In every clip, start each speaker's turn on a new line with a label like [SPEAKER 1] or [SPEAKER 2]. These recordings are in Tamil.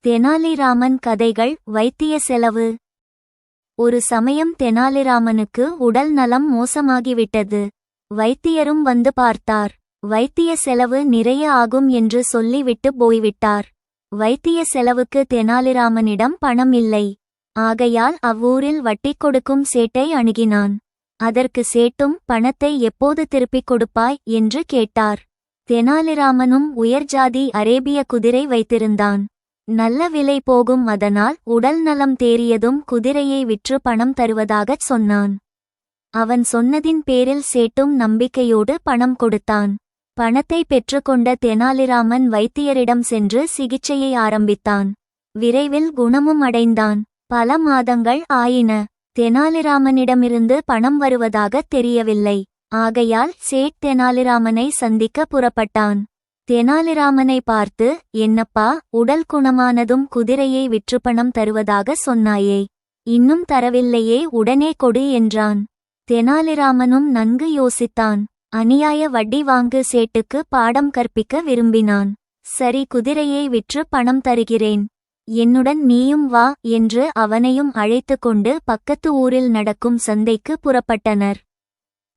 [SPEAKER 1] தெனாலிராமன் கதைகள். வைத்திய செலவு. ஒரு சமயம் தெனாலிராமனுக்கு உடல் நலம் மோசமாகிவிட்டது. வைத்தியரும் வந்து பார்த்தார். வைத்திய செலவு நிறைய ஆகும் என்று சொல்லிவிட்டு போய்விட்டார். வைத்திய செலவுக்கு தெனாலிராமனிடம் பணம் இல்லை. ஆகையால் அவ்வூரில் வட்டி கொடுக்கும் சேட்டை அணுகினான். அதற்கு சேட்டும் பணத்தை எப்போது திருப்பிக் கொடுப்பாய் என்று கேட்டார். தெனாலிராமனும் உயர்ஜாதி அரேபிய குதிரை வைத்திருந்தான். நல்ல விலை போகும், அதனால் உடல் நலம் தேறியதும் குதிரையை விற்று பணம் தருவதாகச் சொன்னான். அவன் சொன்னதின் பேரில் சேட்டும் நம்பிக்கையோடு பணம் கொடுத்தான். பணத்தை பெற்றுக்கொண்ட தெனாலிராமன் வைத்தியரிடம் சென்று சிகிச்சையை ஆரம்பித்தான். விரைவில் குணமும் அடைந்தான். பல மாதங்கள் ஆயின. தெனாலிராமனிடமிருந்து பணம் வருவதாகத் தெரியவில்லை. ஆகையால் சேட் தெனாலிராமனை சந்திக்க புறப்பட்டான். தெனாலிராமனை பார்த்து, என்னப்பா, உடல் குணமானதும் குதிரையை விற்று பணம் தருவதாக சொன்னாயே, இன்னும் தரவில்லையே, உடனே கொடு என்றான். தெனாலிராமனும் நன்கு யோசித்தான். அநியாய வட்டி வாங்கு சேட்டுக்கு பாடம் கற்பிக்க விரும்பினான். சரி, குதிரையை விற்று பணம் தருகிறேன், என்னுடன் நீயும் வா என்று அவனையும் அழைத்து கொண்டு பக்கத்து ஊரில் நடக்கும் சந்தைக்கு புறப்பட்டனர்.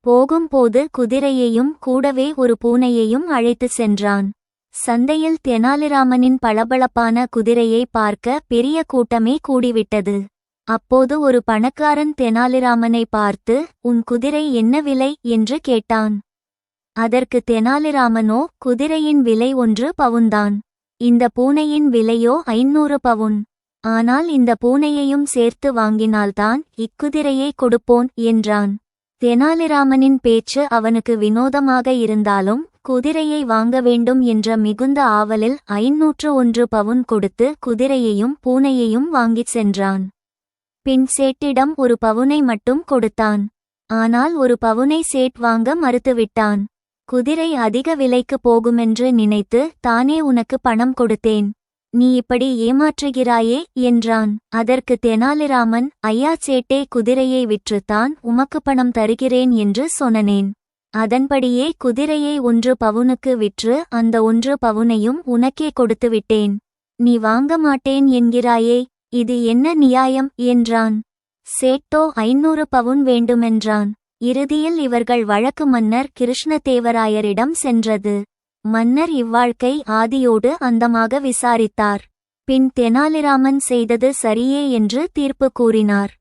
[SPEAKER 1] போகும்போது குதிரையையும் கூடவே ஒரு பூனையையும் அழைத்து சென்றான். சந்தையில் தெனாலிராமனின் பளபளப்பான குதிரையை பார்க்க பெரிய கூட்டமே கூடிவிட்டது. அப்போது ஒரு பணக்காரன் தெனாலிராமனை பார்த்து, உன் குதிரை என்ன விலை என்று கேட்டான். அதற்கு தெனாலிராமனோ, குதிரையின் விலை 1 பவுன்தான். இந்த பூனையின் விலையோ 500 பவுன். ஆனால் இந்த பூனையையும் சேர்த்து வாங்கினால்தான் இக்குதிரையை கொடுப்போன் என்றான். தெனாலிராமனின் பேச்சு அவனுக்கு வினோதமாக இருந்தாலும் குதிரையை வாங்க வேண்டும் என்ற மிகுந்த ஆவலில் 501 பவுன் கொடுத்து குதிரையையும் பூனையையும் வாங்கிச் சென்றான். பின் சேட்டிடம் ஒரு பவுனை மட்டும் கொடுத்தான். ஆனால் ஒரு பவுனை சேட் வாங்க மறுத்துவிட்டான். குதிரை அதிக விலைக்கு போகுமென்று நினைத்து தானே உனக்கு பணம் கொடுத்தேன், நீ இப்படி ஏமாற்றுகிறாயே என்றான். அதற்கு தெனாலிராமன், ஐயா சேட்டே, குதிரையை விற்றுத்தான் உமக்கு பணம் தருகிறேன் என்று சொன்னேன். அதன்படியே குதிரையை 1 பவுனுக்கு விற்று அந்த 1 பவுனையும் உனக்கே கொடுத்துவிட்டேன். நீ வாங்க மாட்டேன் என்கிறாயே, இது என்ன நியாயம் என்றான். சேட்டோ 500 பவுன் வேண்டுமென்றான். இறுதியில் இவர்கள் வழக்கு மன்னர் கிருஷ்ணதேவராயரிடம் சென்றது. மன்னர் இவ்வாழ்க்கை ஆதியோடு அந்தமாக விசாரித்தார். பின் தெனாலிராமன் செய்தது சரியே என்று தீர்ப்பு கூறினார்.